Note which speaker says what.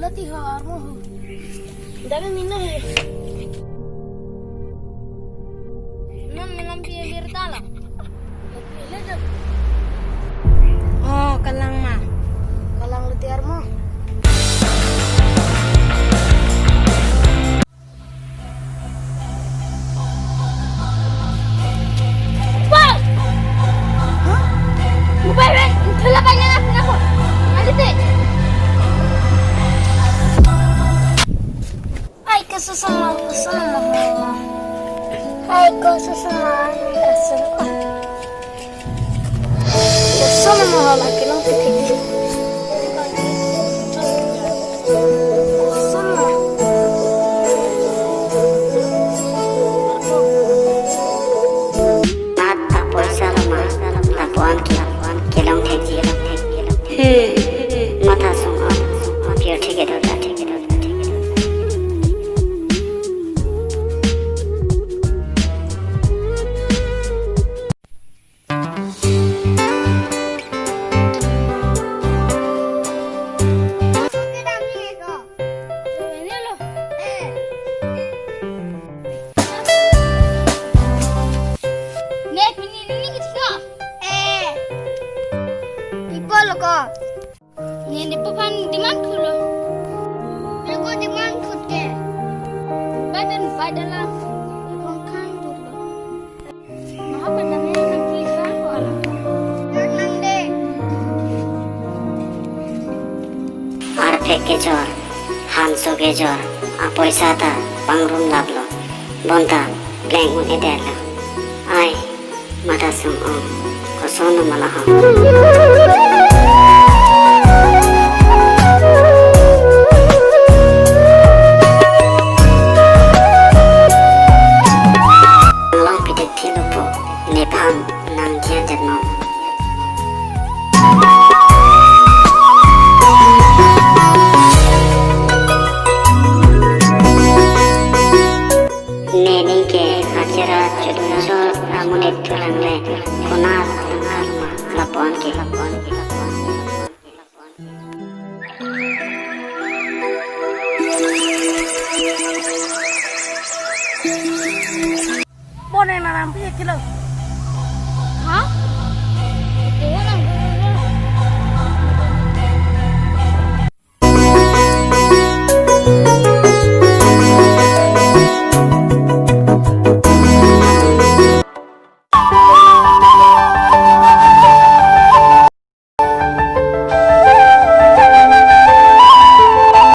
Speaker 1: Lati harmo. Dami minum ya. Minum bir tala. Oh, kalang mah. Kalang lati harmo. Sesama hai kau sesama kasar sesama mahal lagi nanti tinggi sesama
Speaker 2: mata poisa lama lapuan kilang tinggi mata sunga biar tinggi dah
Speaker 1: Ini bukan demand kulo. Aku demand kutte. Badan lah. Bukan kan dulu. Nah, badannya nak kira kalau. Nang deh.
Speaker 2: Arpe kejor, Hanso kejor, apoy sata, pangrum lablo, bonta, plengun edela. Ay, mata sum kosono malaham.
Speaker 1: Boleh nanam pilih kilo.